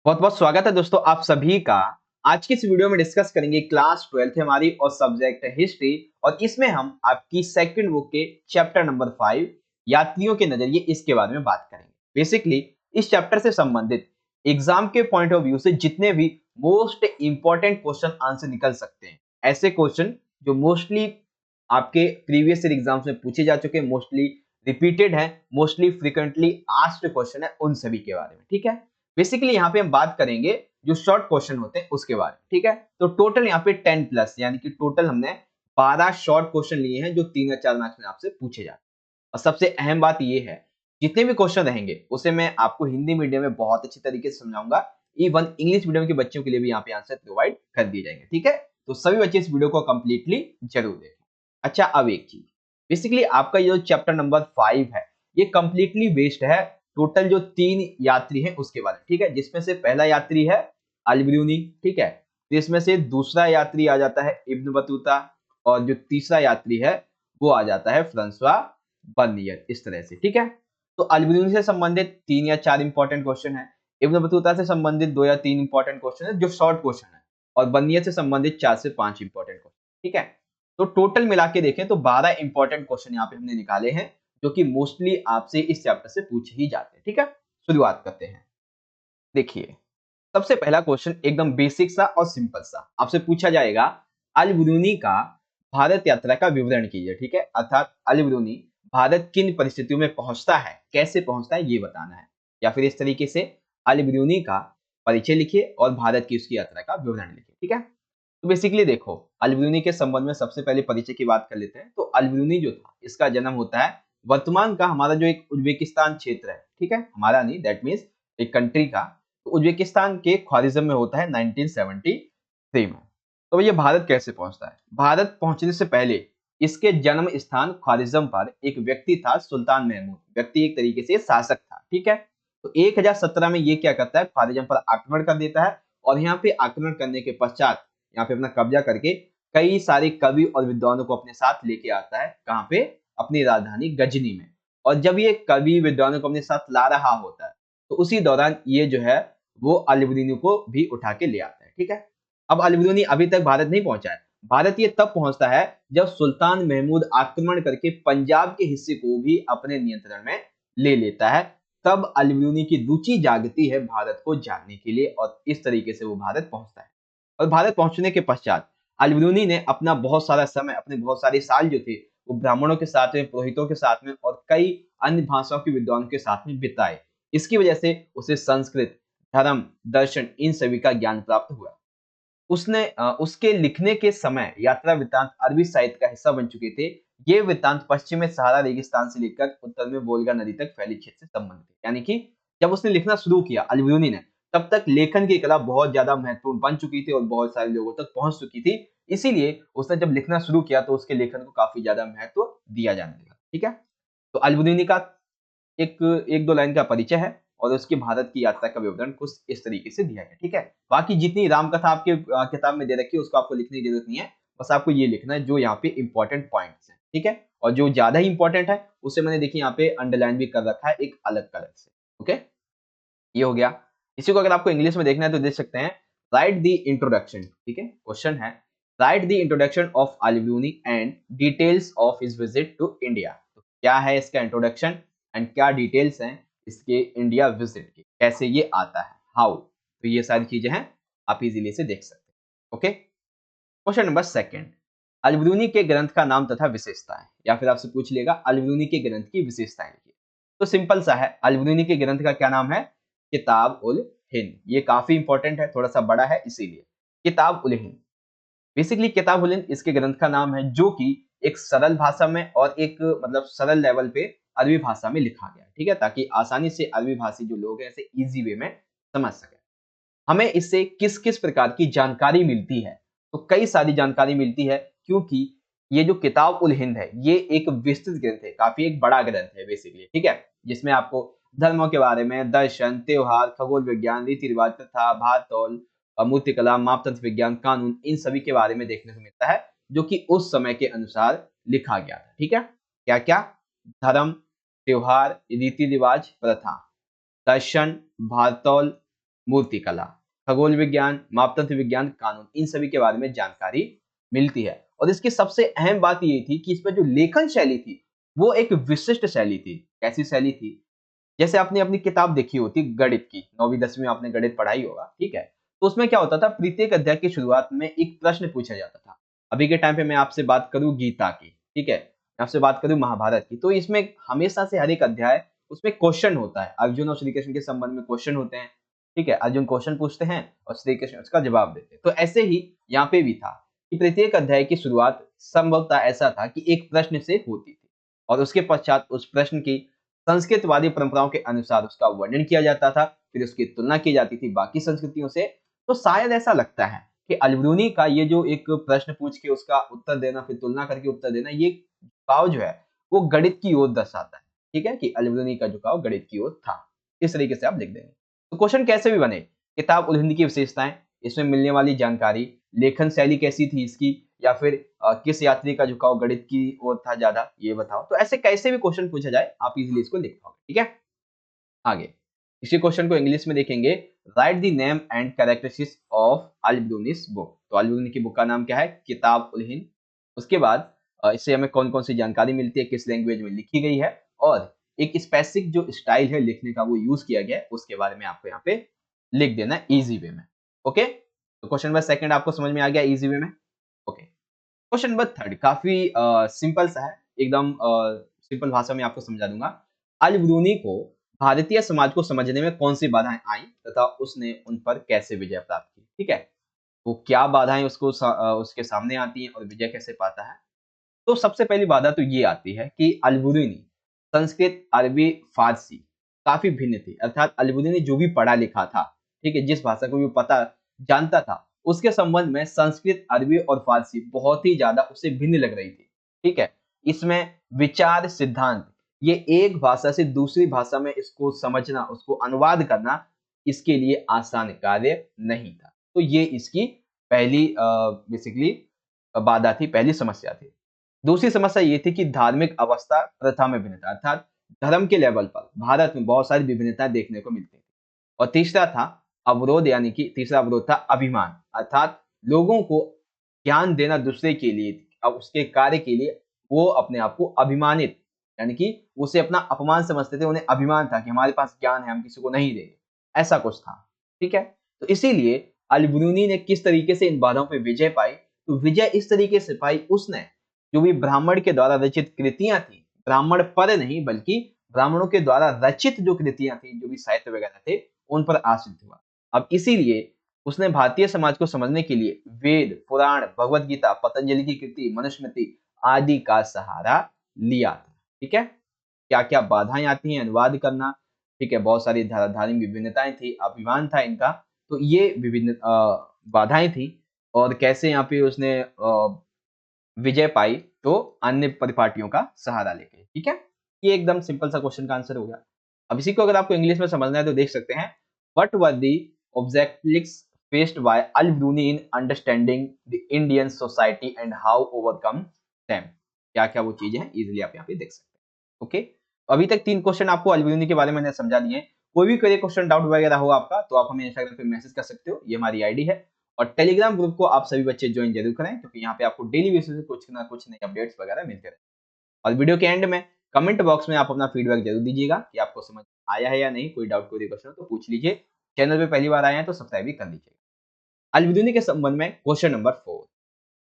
बहुत बहुत स्वागत है दोस्तों आप सभी का। आज की इस वीडियो में डिस्कस करेंगे क्लास 12th हमारी और सब्जेक्ट है हिस्ट्री। और इसमें हम आपकी सेकंड बुक के चैप्टर नंबर 5 यात्रियों के नजरिए इसके बारे में बात करेंगे। बेसिकली इस चैप्टर से संबंधित एग्जाम के पॉइंट ऑफ व्यू से जितने भी मोस्ट इंपॉर्टेंट क्वेश्चन आंसर निकल सकते हैं, ऐसे क्वेश्चन जो मोस्टली आपके प्रीवियस ईयर एग्जाम्स में पूछे जा चुके हैं, मोस्टली रिपीटेड है, मोस्टली फ्रिक्वेंटली आस्क्ड क्वेश्चन है, उन सभी के बारे में। ठीक है, बेसिकली यहाँ पे हम बात करेंगे जो शॉर्ट क्वेश्चन होते हैं उसके बारे में। ठीक है, तो टोटल यहाँ पे 10 प्लस यानी कि टोटल हमने 12 शॉर्ट क्वेश्चन लिए हैं जो 3 या 4 मार्क्स में आपसे पूछे जाते हैं। और सबसे अहम बात ये है, जितने भी क्वेश्चन रहेंगे उसे मैं आपको हिंदी मीडियम में बहुत अच्छी तरीके से समझाऊंगा। इवन इंग्लिश मीडियम के बच्चों के लिए भी यहाँ पे आंसर प्रोवाइड कर दिए जाएंगे। ठीक है, तो सभी बच्चे इस वीडियो को कंप्लीटली जरूर देखें। अच्छा, अब एक चीज, बेसिकली आपका ये जो चैप्टर नंबर 5 है ये कंप्लीटली बेस्ड है टोटल जो 3 यात्री हैं उसके बारे में। ठीक है, जिसमें से पहला यात्री है अल-बिरूनी। ठीक है, तो इसमें से दूसरा यात्री आ जाता है इब्न बतूता, और जो तीसरा यात्री है वो आ जाता है फ्रांसवा बर्नियर, इस तरह से। ठीक है, तो अल-बिरूनी से संबंधित 3 या 4 इंपॉर्टेंट क्वेश्चन है, इब्न बतूता से संबंधित 2 या 3 इंपॉर्टेंट क्वेश्चन है जो शॉर्ट क्वेश्चन है, और बर्नियर से संबंधित 4 से 5 इंपॉर्टेंट क्वेश्चन। ठीक है, तो टोटल मिला के देखें तो 12 इंपॉर्टेंट क्वेश्चन यहाँ पे हमने निकाले हैं जो कि मोस्टली आपसे इस चैप्टर से पूछे ही जाते हैं। ठीक है, शुरुआत करते हैं। देखिए, सबसे पहला क्वेश्चन एकदम बेसिक सा और सिंपल सा आपसे पूछा जाएगा, अल-बिरूनी का भारत यात्रा का विवरण कीजिए। ठीक है, अर्थात अल-बिरूनी भारत किन परिस्थितियों में पहुंचता है, कैसे पहुंचता है ये बताना है। या फिर इस तरीके से अल-बिरूनी का परिचय लिखिए और भारत की उसकी यात्रा का विवरण लिखिए। ठीक है, तो बेसिकली देखो, अल-बिरूनी के संबंध में सबसे पहले परिचय की बात कर लेते हैं। तो अल-बिरूनी जो था इसका जन्म होता है वर्तमान का हमारा जो एक उज्बेकिस्तान क्षेत्र है, ठीक है, हमारा नहीं, दैट मीन्स एक कंट्री का, तो उज्बेकिस्तान के ख्वारिज़म में होता है 1973 में। तो ये भारत कैसे पहुंचता है? भारत पहुंचने से पहले इसके जन्म स्थान ख्वारिज़म पर एक व्यक्ति था, सुल्तान महमूद। व्यक्ति एक तरीके से शासक था। ठीक है, तो 1017 में ये क्या करता है, ख्वारिज़म पर आक्रमण कर देता है, और यहाँ पे आक्रमण करने के पश्चात यहाँ पे अपना कब्जा करके कई सारे कवि और विद्वानों को अपने साथ लेके आता है। कहाँ पे? अपनी राजधानी गजनी में। और जब ये कवि विद्वानों को अपने साथ ला रहा होता है तो उसी दौरान ये जो है वो अल-बिरूनी को भी उठा के ले आता है। ठीक है, अब अल-बिरूनी अभी तक भारत नहीं पहुंचा है। भारत ये तब पहुंचता है जब सुल्तान महमूद आक्रमण करके पंजाब के हिस्से को भी अपने नियंत्रण में ले लेता है। तब अल-बिरूनी की रुचि जागती है भारत को जानने के लिए, और इस तरीके से वो भारत पहुंचता है। और भारत पहुंचने के पश्चात अल-बिरूनी ने अपना बहुत सारा समय, अपने बहुत सारे साल जो थे वो ब्राह्मणों के साथ में, पुरोहितों के साथ में और कई अन्य भाषाओं के विद्वानों के साथ में बिताए। इसकी वजह से उसे संस्कृत, धर्म, दर्शन इन सभी का ज्ञान प्राप्त हुआ। उसके लिखने के समय यात्रा वृत्तांत अरबी साहित्य का हिस्सा बन चुके थे। ये वृत्तांत पश्चिम में सहारा रेगिस्तान से लेकर उत्तर में वोल्गा नदी तक फैले क्षेत्र से संबंधित है। यानी कि जब उसने लिखना शुरू किया अल-बिरूनी ने, तब तक लेखन की कला बहुत ज्यादा महत्वपूर्ण बन चुकी थी और बहुत सारे लोगों तक पहुंच चुकी थी। इसीलिए उसने जब लिखना शुरू किया तो उसके लेखन को काफी ज्यादा महत्व दिया जाने लगा। ठीक है, तो अल-बिरूनी का एक एक दो लाइन का परिचय है, और उसकी भारत की यात्रा का विवरण कुछ इस तरीके से दिया गया। ठीक है, बाकी जितनी राम कथा आपके किताब में दे रखी है उसको आपको लिखने की जरूरत नहीं है। बस आपको ये लिखना है जो यहाँ पे इंपॉर्टेंट पॉइंट्स हैं। ठीक है, और जो ज्यादा ही इंपॉर्टेंट है उसे मैंने देखिए यहाँ पे अंडरलाइन भी कर रखा है एक अलग कलर से। ओके, ये हो गया। इसी को अगर आपको इंग्लिश में देखना है तो देख सकते हैं, राइट द इंट्रोडक्शन। ठीक है, क्वेश्चन है, write the introduction of Al-Biruni and details of his visit to India. तो क्या है इसका इंट्रोडक्शन एंड क्या डिटेल्स हैं इसके इंडिया विजिट की, कैसे ये आता है, हाउ। तो ये सारी चीजें हैं, आप इजीली से देख सकते हैं। ओके, क्वेश्चन नंबर सेकंड, अल-बिरूनी के ग्रंथ का नाम तथा विशेषताएं। या फिर आपसे पूछ लेगा अल-बिरूनी के ग्रंथ की विशेषताएं लिखिए। तो सिंपल सा है, अल-बिरूनी के ग्रंथ का क्या नाम है, किताब उल हिंद। ये काफी इंपॉर्टेंट है, थोड़ा सा बड़ा है इसीलिए किताब उल हिंद। बेसिकली किताब उल हिंद इसके ग्रंथ का नाम है, जो कि एक सरल भाषा में और एक मतलब सरल लेवल पे अरबी भाषा में लिखा गया है। ठीक है, ताकि आसानी से अरबी भाषी जो लोग हैं इसे इजी वे में समझ सके। हमें इससे किस किस प्रकार की जानकारी मिलती है, तो कई सारी जानकारी मिलती है, क्योंकि ये जो किताब उल हिंद है ये एक विस्तृत ग्रंथ है, काफी एक बड़ा ग्रंथ है बेसिकली। ठीक है, जिसमें आपको धर्मों के बारे में, दर्शन, त्योहार, खगोल विज्ञान, रीति रिवाज, प्रथा, भातौल, मूर्तिकला, मापतंत्र विज्ञान, कानून, इन सभी के बारे में देखने को मिलता है, जो कि उस समय के अनुसार लिखा गया था। ठीक है, क्या क्या? धर्म, त्योहार, रीति रिवाज, प्रथा, दर्शन, भातौल, मूर्तिकला, खगोल विज्ञान, मापतंत्र विज्ञान, कानून, इन सभी के बारे में जानकारी मिलती है। और इसकी सबसे अहम बात ये थी कि इसमें जो लेखन शैली थी, वो एक विशिष्ट शैली थी। कैसी शैली थी? जैसे आपने अपनी किताब देखी होती गणित की, 9वीं 10वीं में आपने गणित पढ़ाई होगा, ठीक है? तो उसमें क्या होता था, प्रत्येक अध्याय की शुरुआत में एक प्रश्न पूछा जाता था। अभी के टाइम पे मैं आपसे बात करूँ गीता की, ठीक है? मैं आपसे बात करूँ महाभारत की, तो इसमें हमेशा से हर एक अध्याय उसमें क्वेश्चन होता है। अर्जुन और श्री कृष्ण के संबंध में क्वेश्चन होते हैं, ठीक है? अर्जुन क्वेश्चन पूछते हैं और श्री कृष्ण उसका जवाब देते हैं। तो ऐसे ही यहाँ पे भी था कि प्रत्येक अध्याय की शुरुआत संभवतः ऐसा था कि एक प्रश्न से होती थी और उसके पश्चात उस प्रश्न की संस्कृतवादी परंपराओं के अनुसार उसका वर्णन किया जाता था, फिर उसकी तुलना की जाती थी बाकी संस्कृतियों से। तो शायद ऐसा लगता है कि अल-बिरूनी का ये जो एक प्रश्न पूछ के उसका उत्तर देना, फिर तुलना करके उत्तर देना, ये झुकाव जो है वो गणित की ओर दर्शाता है, ठीक है? कि अल-बिरूनी का झुकाव गणित की ओर था। इस तरीके से आप लिख देंगे। तो क्वेश्चन कैसे भी बने, किताब उल हिंद की विशेषताएं, इसमें मिलने वाली जानकारी, लेखन शैली कैसी थी इसकी, या फिर किस यात्री का झुकाव गणित की ओर था ज्यादा, ये बताओ। तो ऐसे कैसे भी क्वेश्चन पूछा जाए आप इजीली इसको लिख पाओगे, ठीक है? आगे इसी क्वेश्चन को इंग्लिश में देखेंगे। Write the name and characteristics of Al-Biruni's book. तो अल-बिरूनी की बुक का नाम क्या है? किताब उल हिंद। उसके बाद इससे हमें कौन कौन सी जानकारी मिलती है, किस लैंग्वेज में लिखी गई है, और एक स्पेसिफिक जो स्टाइल है लिखने का वो यूज किया गया है, उसके बारे में आपको यहाँ पे लिख देना है इजी वे में। ओके, तो क्वेश्चन नंबर सेकंड आपको समझ में आ गया इजी वे में। ओके, क्वेश्चन नंबर थर्ड काफी सिंपल सा है, एकदम सिंपल भाषा में आपको समझा दूंगा। अल-बिरूनी को भारतीय समाज को समझने में कौन सी बाधाएं आई तथा उसने उन पर कैसे विजय प्राप्त की, ठीक है? तो क्या बाधाएं उसके सामने आती हैं और विजय कैसे पाता है? तो सबसे पहली बाधा तो ये आती है कि अल-बिरूनी संस्कृत, अरबी, फारसी काफी भिन्न थी। अर्थात अल-बिरूनी जो भी पढ़ा लिखा था, ठीक है, जिस भाषा को भी पता जानता था, उसके संबंध में संस्कृत, अरबी और फारसी बहुत ही ज्यादा उसे भिन्न लग रही थी, ठीक है? इसमें विचार, सिद्धांत, ये एक भाषा से दूसरी भाषा में इसको समझना, उसको अनुवाद करना, इसके लिए आसान कार्य नहीं था। तो ये इसकी पहली बेसिकली बाधा थी, पहली समस्या थी। दूसरी समस्या ये थी कि धार्मिक अवस्था प्रथा में भिन्नता, अर्थात धर्म के लेवल पर भारत में बहुत सारी विभिन्नताएं देखने को मिलती थी। और तीसरा था अवरोध, यानी कि तीसरा अवरोध था अभिमान, अर्थात लोगों को ज्ञान देना दूसरे के लिए, अब उसके कार्य के लिए वो अपने आप को अभिमानित, यानी कि उसे अपना अपमान समझते थे, उन्हें अभिमान था कि हमारे पास ज्ञान है, हम किसी को नहीं देंगे, ऐसा कुछ था, ठीक है? तो इसीलिए अल-बिरूनी ने किस तरीके से इन बाधाओं पर विजय पाई? तो विजय इस तरीके से पाई, उसने जो भी ब्राह्मण के द्वारा रचित कृतियां थी, ब्राह्मण पर नहीं बल्कि ब्राह्मणों के द्वारा रचित जो कृतियां थी, जो भी साहित्य वगैरह थे, उन पर आश्रित हुआ। अब इसीलिए उसने भारतीय समाज को समझने के लिए वेद, पुराण, भगवत गीता, पतंजलि की कृति, मनुस्मृति आदि का सहारा लिया था, ठीक है? क्या क्या बाधाएं आती हैं? अनुवाद करना, ठीक है, बहुत सारी धार्मिक विभिन्नताएं थी, अभिमान था इनका, तो ये विभिन्न बाधाएं थी। और कैसे यहाँ पे उसने विजय पाई? तो अन्य परिपाटियों का सहारा लेके, ठीक है? ये एकदम सिंपल सा क्वेश्चन का आंसर हो गया। अब इसी को अगर आपको इंग्लिश में समझना है तो देख सकते हैं, what were the objectives faced by Al-Biruni in understanding the Indian society and how overcome them. क्या-क्या वो चीजें हैं, इजीली आप यहाँ पे देख सकते हैं। ओके, अभी तक 3 क्वेश्चन आपको अल-बिरूनी के बारे में मैंने समझा दिए हैं। कोई भी क्वेश्चन, डाउट वगैरह हो आपका तो आप हमें इंस्टाग्राम पे मैसेज कर सकते हो, ये हमारी आईडी है। और टेलीग्राम ग्रुप को आप सभी बच्चे ज्वाइन जरूर करें, क्योंकि यहाँ पे आपको डेली बेसिस पे कुछ ना कुछ नए अपडेट्स वगैरह मिलते रहते हैं। और वीडियो के एंड में कमेंट बॉक्स में आप अपना फीडबैक जरूर दीजिएगा कि आपको समझ आया है या नहीं। कोई डाउट, कोई क्वेश्चन हो तो पूछ लीजिए। चैनल पे पहली बार आए हैं तो सब्सक्राइब भी कर लीजिएगा। अल-बिरूनी के संबंध में क्वेश्चन नंबर 4,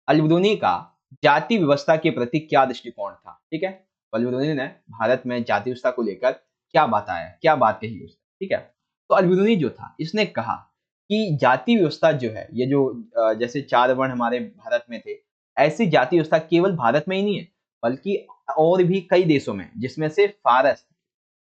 अल-बिरूनी का जाति व्यवस्था के प्रति क्या दृष्टिकोण था, ठीक है? अल-बिरूनी ने भारत में जाति व्यवस्था को लेकर क्या बताया, क्या बात कही उसने, ठीक है? तो अल-बिरूनी जो था, इसने कहा कि जाति व्यवस्था जो है, ये जो जैसे 4 वर्ण हमारे भारत में थे, ऐसी जाति व्यवस्था केवल भारत में ही नहीं है, बल्कि और भी कई देशों में, जिसमें से फारस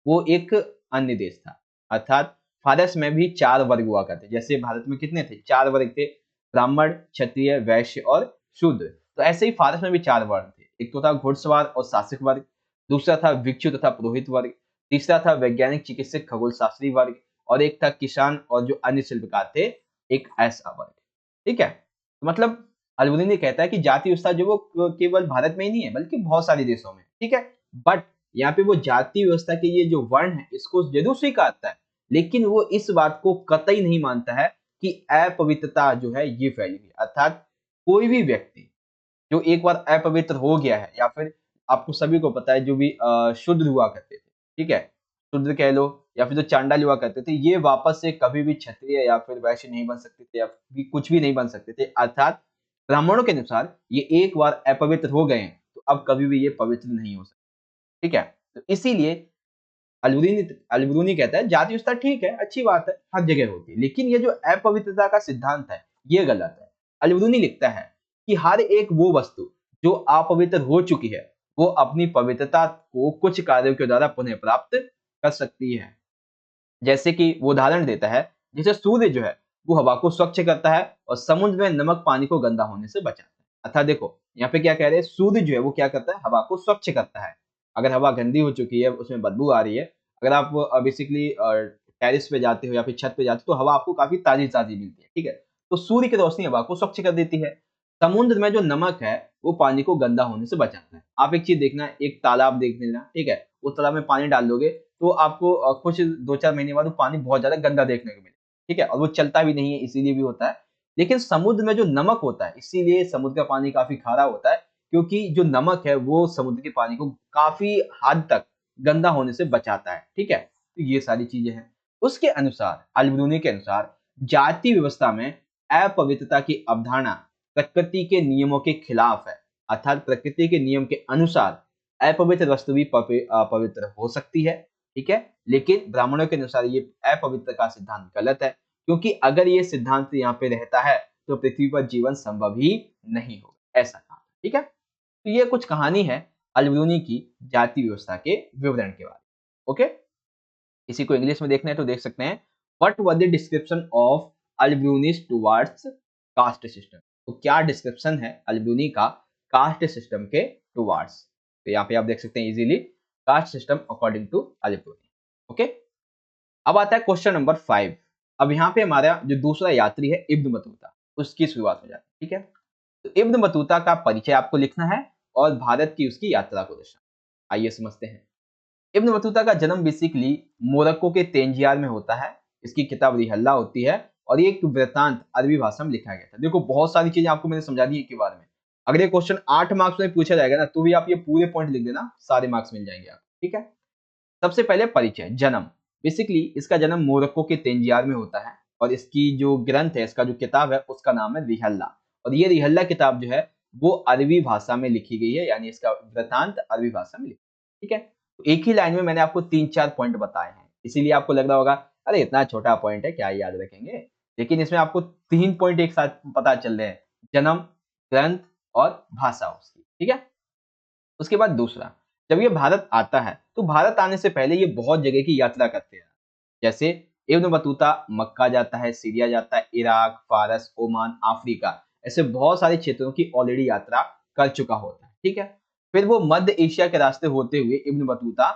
वो एक अन्य देश था। अर्थात फारस में भी 4 वर्ग हुआ करते, जैसे भारत में कितने थे? 4 वर्ग थे, ब्राह्मण, क्षत्रिय, वैश्य और शूद्र। तो ऐसे ही फारस में भी 4 वर्ण थे। एक तो था घुड़सवार और शासक वर्ग, दूसरा था भिक्षु तथा पुरोहित वर्ग, तीसरा था वैज्ञानिक, चिकित्सक, खगोल शास्त्री वर्ग, और एक था किसान और जो अन्य शिल्पकार थे, एक ऐसा वर्ग, ठीक है? तो मतलब अल-बिरूनी कहता है कि जाति व्यवस्था जो वो केवल भारत में ही नहीं है, बल्कि बहुत सारे देशों में, ठीक है? बट यहाँ पे वो जाति व्यवस्था के ये जो वर्ण है, इसको जरूर स्वीकारता है, लेकिन वो इस बात को कतई नहीं मानता है कि अपवित्रता जो है ये फैली हुई है। अर्थात कोई भी व्यक्ति जो एक बार अपवित्र हो गया है, या फिर आपको सभी को पता है जो भी शुद्र हुआ करते थे, ठीक है? शुद्र कह लो या फिर जो चांडाल हुआ करते थे, ये वापस से कभी भी क्षत्रिय या फिर वैश्य नहीं बन सकते थे, या भी कुछ भी नहीं बन सकते थे। अर्थात ब्राह्मणों के अनुसार ये एक बार अपवित्र हो गए हैं, तो अब कभी भी ये पवित्र नहीं हो सकते, ठीक है? तो इसीलिए अल-बिरूनी कहता है जाति विस्तार ठीक है, अच्छी बात है, हर जगह होती है, लेकिन ये जो अपवित्रता का सिद्धांत है, ये गलत है। अल-बिरूनी लिखता है कि हर एक वो वस्तु जो अपवित्र हो चुकी है, वो अपनी पवित्रता को कुछ कार्यों के द्वारा पुनः प्राप्त कर सकती है। जैसे कि वो उदाहरण देता है, जैसे सूर्य जो है, वो हवा को स्वच्छ करता है और समुद्र में नमक पानी को गंदा होने से बचाता है। अर्थात देखो, यहाँ पे क्या कह रहे हैं, सूर्य जो है वो क्या करता है, हवा को स्वच्छ करता है। अगर हवा गंदी हो चुकी है, उसमें बदबू आ रही है, अगर आप बेसिकली टेरेस पे जाते हो या फिर छत पे जाते हो, तो हवा आपको काफ़ी ताज़ी-ताज़ी मिलती है, ठीक है? तो सूर्य की रोशनी हवा को स्वच्छ कर देती है। समुद्र में जो नमक है, वो पानी को गंदा होने से बचाता है। आप एक चीज़ देखना, एक तालाब देख लेना, ठीक है? उस तालाब में पानी डाल दोगे, तो आपको कुछ 2-4 महीने बाद वो पानी बहुत ज़्यादा गंदा देखने को मिलेगा, ठीक है? और वो चलता भी नहीं है, इसीलिए भी होता है। लेकिन समुद्र में जो नमक होता है, इसीलिए समुद्र का पानी काफ़ी खारा होता है, क्योंकि जो नमक है, वो समुद्र के पानी को काफ़ी हद तक गंदा होने से बचाता है, ठीक है? तो ये सारी चीज़ें हैं। उसके अनुसार, अल-बिरूनी के अनुसार, जाति व्यवस्था में अपवित्रता की अवधारणा प्रकृति के नियमों के खिलाफ है। अर्थात प्रकृति के नियम के अनुसार अपवित्र वस्तु भी पवित्र हो सकती है, ठीक है? लेकिन ब्राह्मणों के अनुसार ये अपवित्र का सिद्धांत गलत है, क्योंकि अगर ये सिद्धांत यहाँ पे रहता है, तो पृथ्वी पर जीवन संभव ही नहीं होगा, ऐसा कहा, ठीक है? तो ये कुछ कहानी है अल-बिरूनी की जाति व्यवस्था के विवरण के बारे में, ओके? इसी को इंग्लिश में देखना है तो देख सकते हैं, what was the description of Al-Biruni's towards caste system. तो क्या डिस्क्रिप्शन है अल-बिरूनी का कास्ट सिस्टम के टुवर्ड्स? तो यहाँ पे आप देख सकते हैं easily, caste system according to Al-Biruni, okay? अब आता है क्वेश्चन नंबर 5। अब यहाँ पे हमारा जो दूसरा यात्री है इब्न बतूता, उसकी शुरुआत हो जाती है, ठीक है? तो इब्न बतूता का परिचय आपको लिखना है और भारत की उसकी यात्रा को दर्शाना। आइए समझते हैं। इब्न बतूता का जन्म बेसिकली मोरक्को के तेंजियार में होता है। इसकी किताब रिहल्ला होती है और ये एक वृत्तांत अरबी भाषा में लिखा गया था। देखो, बहुत सारी चीजें आपको मैंने समझा दी है के बारे में। अगर ये क्वेश्चन 8 मार्क्स में पूछा जाएगा ना, तो भी आप ये पूरे पॉइंट लिख देना, सारे मार्क्स मिल जाएंगे आपको, ठीक है? सबसे पहले परिचय, जन्म। बेसिकली इसका जन्म मोरक्को के तेंजियार में होता है और इसकी जो ग्रंथ है, इसका जो किताब है, उसका नाम है रिहल्ला। और ये रिहल्ला किताब जो है, वो अरबी भाषा में लिखी गई है, यानी इसका वृत्तांत अरबी भाषा में लिखा है, ठीक है? तो एक ही लाइन में मैंने आपको 3-4 पॉइंट बताए हैं, इसीलिए आपको लग रहा होगा, अरे इतना छोटा पॉइंट है, क्या याद रखेंगे? लेकिन इसमें आपको 3 पॉइंट एक साथ पता चल रहे हैं, जन्म, ग्रंथ और भाषा उसकी, ठीक है? उसके बाद दूसरा, जब ये भारत आता है, तो भारत आने से पहले ये बहुत जगह की यात्रा करते हैं। जैसे इब्न बतूता मक्का जाता है, सीरिया जाता है, इराक, फारस, ओमान, अफ्रीका, ऐसे बहुत सारे क्षेत्रों की ऑलरेडी यात्रा कर चुका होता है, ठीक है? फिर वो मध्य एशिया के रास्ते होते हुए इब्न बतूता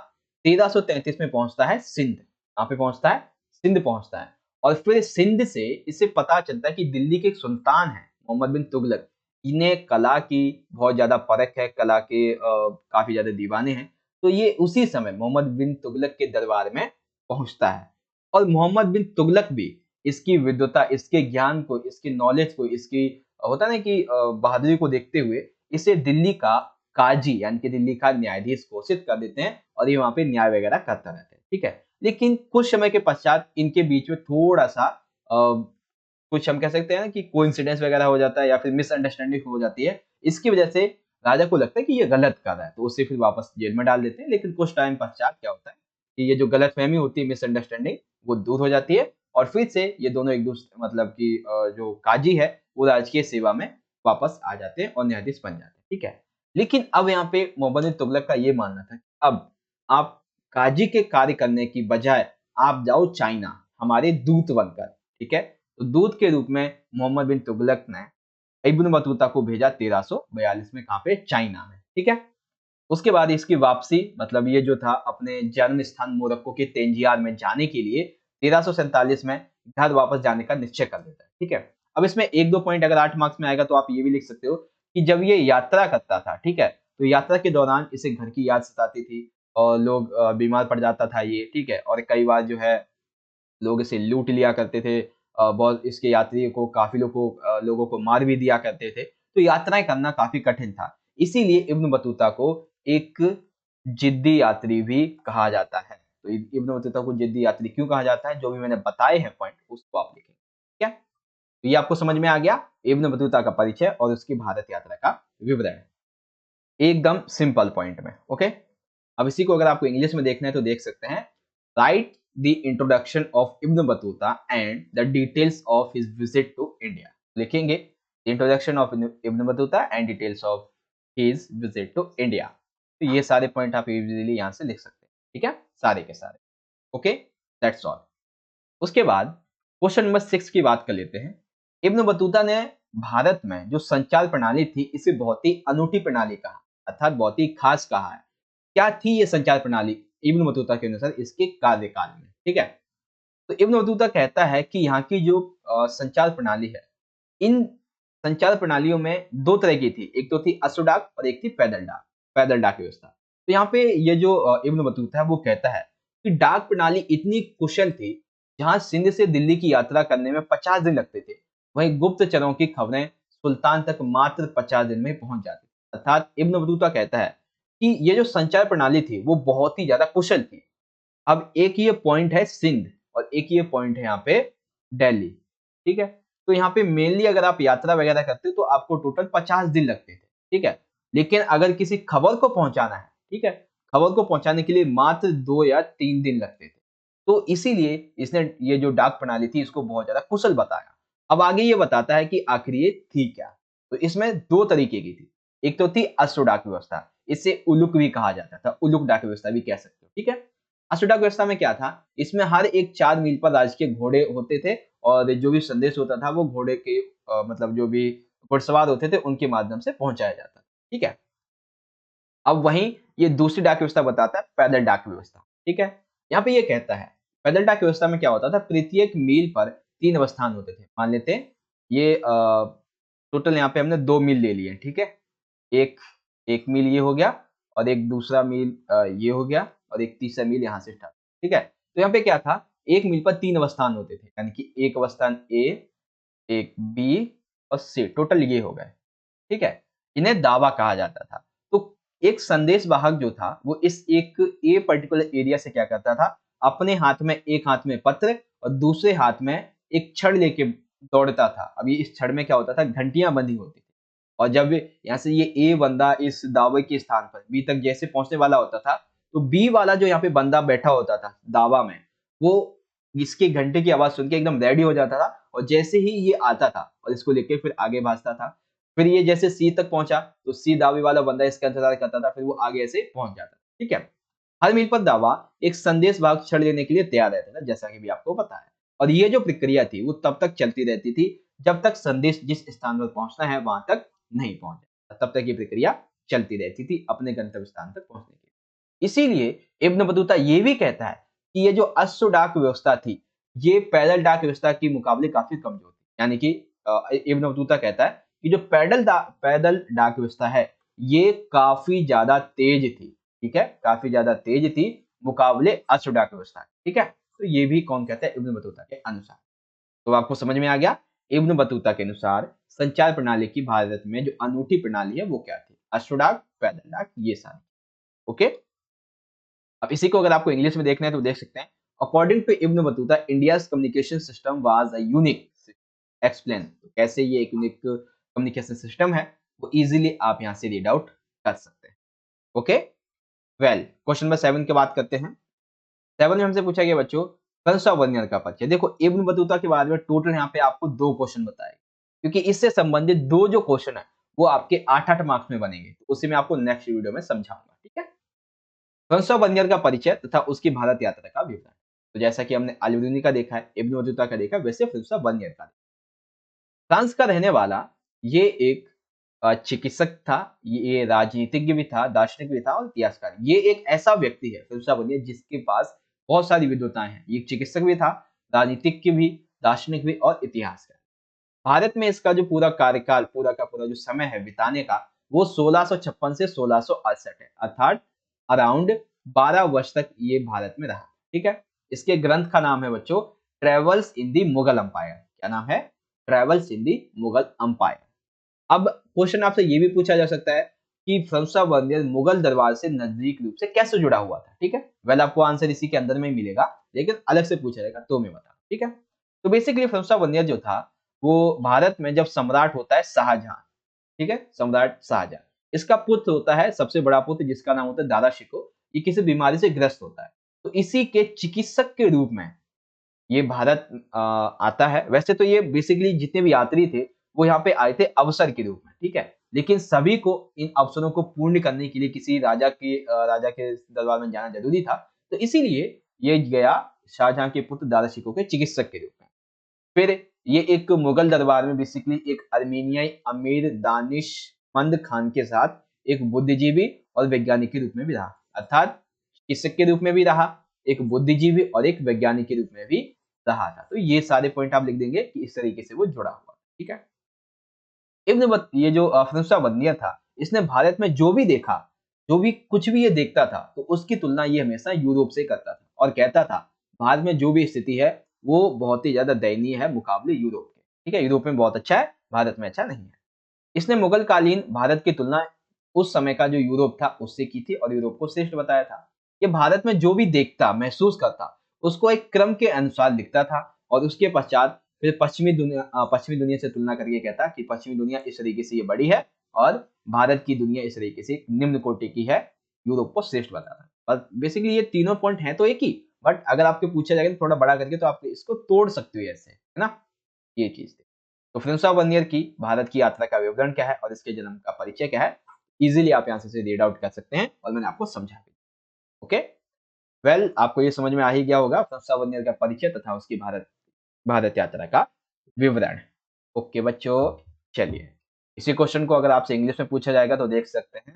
1333 में पहुंचता है सिंध। कहाँ पे पहुंचता है? सिंध पहुंचता है। और फिर सिंध से इसे पता चलता है कि दिल्ली के एक सुल्तान है, मोहम्मद बिन तुगलक, इन्हें कला की बहुत ज़्यादा परख है, कला के काफ़ी ज़्यादा दीवाने हैं। तो ये उसी समय मोहम्मद बिन तुगलक के दरबार में पहुँचता है और मोहम्मद बिन तुगलक भी इसकी विद्वता, इसके ज्ञान को, इसकी नॉलेज को, इसकी होता है ना कि बहादुरी को देखते हुए इसे दिल्ली का काजी यानी कि दिल्ली का न्यायाधीश घोषित कर देते हैं और ये वहाँ पे न्याय वगैरह करता रहता है, ठीक है? लेकिन कुछ समय के पश्चात इनके बीच में थोड़ा-सा कुछ हम कह सकते हैं ना कि कोइंसिडेंस वगैरह हो जाता है या फिर मिसअंडरस्टैंडिंग हो जाती है। इसकी वजह से राजा को लगता है कि ये गलत कर रहा है, तो उसे फिर वापस जेल में डाल देते हैं। लेकिन कुछ टाइम पश्चात क्या होता है कि ये जो गलतफ़हमी होती है, मिसअंडरस्टैंडिंग, वो दूर हो जाती है और फिर से ये दोनों एक दूसरे मतलब कि जो काजी है, वो राजकीय सेवा में वापस आ जाते हैं और न्यायाधीश बन जाते हैं, ठीक है? लेकिन अब यहाँ पे मोहम्मद बिन तुगलक का ये मानना था, अब आप काजी के कार्य करने की बजाय आप जाओ चाइना, हमारे दूत बनकर, ठीक है? तो दूत के रूप में मोहम्मद बिन तुगलक ने इब्न बतूता को भेजा 1342 में, कहाँ पे? चाइना में, ठीक है? उसके बाद इसकी वापसी, मतलब ये जो था अपने जन्म स्थान मोरक्को के तेंजियार में जाने के लिए 1347 में घर वापस जाने का निश्चय कर लेता है, ठीक है? अब इसमें 1-2 पॉइंट अगर 8 मार्क्स में आएगा तो आप ये भी लिख सकते हो कि जब ये यात्रा करता था, ठीक है? तो यात्रा के दौरान इसे घर की याद सताती थी और लोग बीमार पड़ जाता था ये, ठीक है? और कई बार जो है लोग इसे लूट लिया करते थे, बहुत इसके यात्रियों को, काफी लोगों को मार भी दिया करते थे। तो यात्राएं करना काफी कठिन था। इसीलिए इब्न बतूता को एक जिद्दी यात्री भी कहा जाता है। तो इब्न बतूता को जिद्दी यात्री क्यों कहा जाता है, जो भी मैंने बताए हैं पॉइंट, उसको आप लिखेंगे। ठीक है, तो ये आपको समझ में आ गया इब्न बतूता का परिचय और उसकी भारत यात्रा का विवरण, एकदम सिंपल पॉइंट में। ओके, अब इसी को अगर आपको इंग्लिश में देखना है तो देख सकते हैं। Write the introduction of Ibn Battuta and the details of his visit to India. लिखेंगे introduction of Ibn Battuta and details of his visit to India. तो ये सारे पॉइंट आप इजीली यहां से लिख सकते हैं। ठीक है, सारे के सारे। Okay, that's all. उसके बाद क्वेश्चन नंबर 6 की बात कर लेते हैं। इब्न बतूता ने भारत में जो संचार प्रणाली थी इसे बहुत ही अनूठी प्रणाली कहा, अर्थात बहुत ही खास कहा है। क्या थी ये संचार प्रणाली इब्न बतूता के अनुसार इसके कार्यकाल में? ठीक है, तो इब्न बतूता कहता है कि यहाँ की जो संचार प्रणाली है, इन संचार प्रणालियों में दो तरह की थी, एक तो थी अश्व डाक और एक थी पैदल डाक व्यवस्था। तो यहाँ पे ये जो इब्न बतूता है वो कहता है कि डाक प्रणाली इतनी कुशल थी, जहां सिंध से दिल्ली की यात्रा करने में 50 दिन लगते थे, वहीं गुप्तचरों की खबरें सुल्तान तक मात्र 50 दिन में पहुंच जाती। अर्थात इब्न बतूता कहता है कि ये जो संचार प्रणाली थी वो बहुत ही ज्यादा कुशल थी। अब एक ये पॉइंट है सिंध और एक ये पॉइंट है यहाँ पे दिल्ली। ठीक है, तो यहाँ पे मेनली अगर आप यात्रा वगैरह करते हो तो आपको टोटल 50 दिन लगते थे। ठीक है, लेकिन अगर किसी खबर को पहुंचाना है, ठीक है, खबर को पहुंचाने के लिए मात्र 2 या 3 दिन लगते थे। तो इसीलिए इसने ये जो डाक प्रणाली थी इसको बहुत ज्यादा कुशल बताया। अब आगे ये बताता है कि आखिर ये थी क्या। तो इसमें दो तरीके की थी, एक तो थी अश्व डाक व्यवस्था, इसे उलुक भी कहा जाता था, उलुक डाक व्यवस्था भी कह सकते हो। ठीक है, अश्व डाक व्यवस्था में क्या था, इसमें हर एक 4 मील पर राज्य के घोड़े होते थे और जो भी संदेश होता था वो घोड़े के मतलब जो भी घुड़सवार होते थे उनके माध्यम से पहुंचाया जाता था। ठीक है, अब वहीं ये दूसरी डाक व्यवस्था बताता है पैदल डाक व्यवस्था। ठीक है, यहाँ पे ये कहता है पैदल डाक व्यवस्था में क्या होता था, प्रत्येक मील पर 3 अवस्थान होते थे। मान लेते हैं ये टोटल यहाँ पे हमने 2 मील ले लिए। ठीक है, एक एक मील ये हो गया और एक दूसरा मील ये हो गया और एक तीसरा मील यहाँ से स्टार्ट। ठीक है, तो यहाँ पे क्या था, एक मील पर 3 अवस्थान होते थे, यानी कि एक अवस्थान ए, एक बी और सी, टोटल ये हो गए। ठीक है, इन्हें दावा कहा जाता था। तो एक संदेश वाहक जो था वो इस एक ए पर्टिकुलर एरिया से क्या करता था, अपने हाथ में, एक हाथ में पत्र और दूसरे हाथ में एक छड़ लेके दौड़ता था। अभी इस छड़ में क्या होता था, घंटियां बंधी होती थी और जब यहाँ से ये ए बंदा इस दावे के स्थान पर बी तक जैसे पहुंचने वाला होता था, तो बी वाला जो यहाँ पे बंदा बैठा होता था दावा में, वो इसके घंटे की आवाज सुन के एकदम रेडी हो जाता था और जैसे ही ये आता था और इसको लेके फिर आगे भागता था। फिर ये जैसे सी तक पहुंचा तो सी दावे वाला बंदा इसका इंतजार करता था, फिर वो आगे ऐसे पहुंच जाता था। ठीक है, हर मील पर दावा एक संदेश वाहक छड़ लेने के लिए तैयार रहता था, जैसा कि भी आपको पता है। और ये जो प्रक्रिया थी वो तब तक चलती रहती थी जब तक संदेश जिस स्थान पर पहुंचना है वहां तक नहीं पहुंचा, तब तक ये प्रक्रिया चलती रहती थी अपने गंतव्य स्थान तक पहुंचने के लिए। इसीलिए इब्न बतूता ये भी कहता है कि ये जो अश्व डाक व्यवस्था थी ये पैदल डाक व्यवस्था के मुकाबले काफी कमजोर थी। यानी कि इब्न बतूता कहता है कि जो पैदल डाक व्यवस्था है ये काफी ज्यादा तेज थी। ठीक है, काफी ज्यादा तेज थी मुकाबले अश्व डाक व्यवस्था। ठीक है, तो ये भी कौन कहता है, इब्न बतूता के अनुसार। तो आपको समझ में आ गया इब्न बतूता के अनुसार संचार प्रणाली की भारत में जो अनूठी प्रणाली है वो क्या थी, अश्व डाक, पैदल डाक, ये सारी। ओके, अब इसी को अगर आपको इंग्लिश में देखना है तो देख सकते हैं। According to Ibn Battuta India's communication system was a unique explain. कैसे ये एक यूनिक कम्युनिकेशन सिस्टम है वो इजीली आप यहां से रीड आउट कर सकते हैं। ओके, वेल क्वेश्चन नंबर 7 की बात करते हैं। 7 में हमसे पूछा गया बच्चों कंसा वर्नियर का परिचय। देखो इब्न बतूता के बारे में टोटल यहाँ पे आपको 2 क्वेश्चन बताए, क्योंकि इससे संबंधित 2 जो क्वेश्चन है वो आपके 8-8 मार्क्स में बनेंगे, तो उसी में आपको नेक्स्ट वीडियो में समझाऊंगा। ठीक है, कंसा वर्नियर का परिचय तथा उसकी भारत यात्रा का विवरण। तो जैसा कि हमने अल-बिरूनी का देखा है, इब्न बतूता का देखा, वैसे कंसा वर्नियर का। फ्रांस का रहने वाला ये एक चिकित्सक था, ये राजनीतिज्ञ भी था, दार्शनिक भी था और इतिहासकार। ये एक ऐसा व्यक्ति है फिरोज बनिया जिसके पास बहुत सारी विद्वताएं हैं। ये एक चिकित्सक भी था, राजनीतिज्ञ भी, दार्शनिक भी और इतिहासकार। भारत में इसका जो पूरा कार्यकाल, पूरा का पूरा जो समय है बिताने का, वो 1656 से 1668 है, अर्थात अराउंड 12 वर्ष तक ये भारत में रहा। ठीक है, इसके ग्रंथ का नाम है बच्चों travels in the Mughal umpire. क्या नाम है? Travels in the Mughal umpire. अब क्वेश्चन आपसे ये भी पूछा जा सकता है कि फ्रांसुआ बर्नियर मुगल दरबार से नजदीक रूप से कैसे जुड़ा हुआ था। ठीक है, वेल आपको आंसर इसी के अंदर में ही मिलेगा, लेकिन अलग से पूछा जाएगा तो मैं बता। ठीक है, तो बेसिकली फ्रांसुआ बर्नियर जो था वो भारत में जब सम्राट होता है शाहजहां, ठीक है, सम्राट शाहजहां, इसका पुत्र होता है, सबसे बड़ा पुत्र जिसका नाम होता है दादा शिकोह, ये किसी बीमारी से ग्रस्त होता है, तो इसी के चिकित्सक के रूप में ये भारत आता है। वैसे तो ये बेसिकली जितने भी यात्री थे वो यहाँ पे आए थे अवसर के रूप में, ठीक है, लेकिन सभी को इन अवसरों को पूर्ण करने के लिए किसी राजा के दरबार में जाना जरूरी था, तो इसीलिए ये गया शाहजहां के पुत्र दारा शिकोह के चिकित्सक के रूप में। फिर ये एक मुगल दरबार में बेसिकली एक अर्मेनियाई अमीर दानिशमंद खान के साथ एक बुद्धिजीवी और वैज्ञानिक के रूप में भी रहा, अर्थात चिकित्सक के रूप में भी रहा, एक बुद्धिजीवी और एक वैज्ञानिक के रूप में भी रहा था। तो ये सारे पॉइंट आप लिख देंगे कि इस तरीके से वो जुड़ा हुआ, ठीक है। ये जो फ्रांसुआ बर्नियर था, इसने भारत में जो भी देखा, जो भी कुछ भी ये देखता था, तो उसकी तुलना ये हमेशा यूरोप से करता था और कहता था भारत में जो भी स्थिति है वो बहुत ही ज्यादा दयनीय है मुकाबले यूरोप के। ठीक है, यूरोप में बहुत अच्छा है, भारत में अच्छा नहीं है। इसने मुगल कालीन भारत की तुलना उस समय का जो यूरोप था उससे की थी और यूरोप को श्रेष्ठ बताया था। ये भारत में जो भी देखता, महसूस करता, उसको एक क्रम के अनुसार लिखता था और उसके पश्चात फिर पश्चिमी दुनिया से तुलना करके कहता कि पश्चिमी दुनिया इस तरीके से ये बड़ी है और भारत की दुनिया इस तरीके से निम्न कोटि की है, यूरोप को श्रेष्ठ बताता। और बेसिकली ये तीनों पॉइंट हैं तो एक ही, बट अगर आपके पूछा जाएगा तो थोड़ा बड़ा करके तो आप इसको तोड़ सकते हो ऐसे, है ना, ये चीज थी। तो फ्रांसुआ बर्नियर की भारत की यात्रा का विवरण क्या है और इसके जन्म का परिचय क्या है, इजीली आप यहाँ से रीड आउट कर सकते हैं और मैंने आपको समझा भी। ओके, वेल आपको ये समझ में आ ही गया होगा फ्रांसुआ बर्नियर का परिचय तथा उसकी भारत भारत यात्रा का विवरण। ओके बच्चों, चलिए इसी क्वेश्चन को अगर आपसे इंग्लिश में पूछा जाएगा तो देख सकते हैं,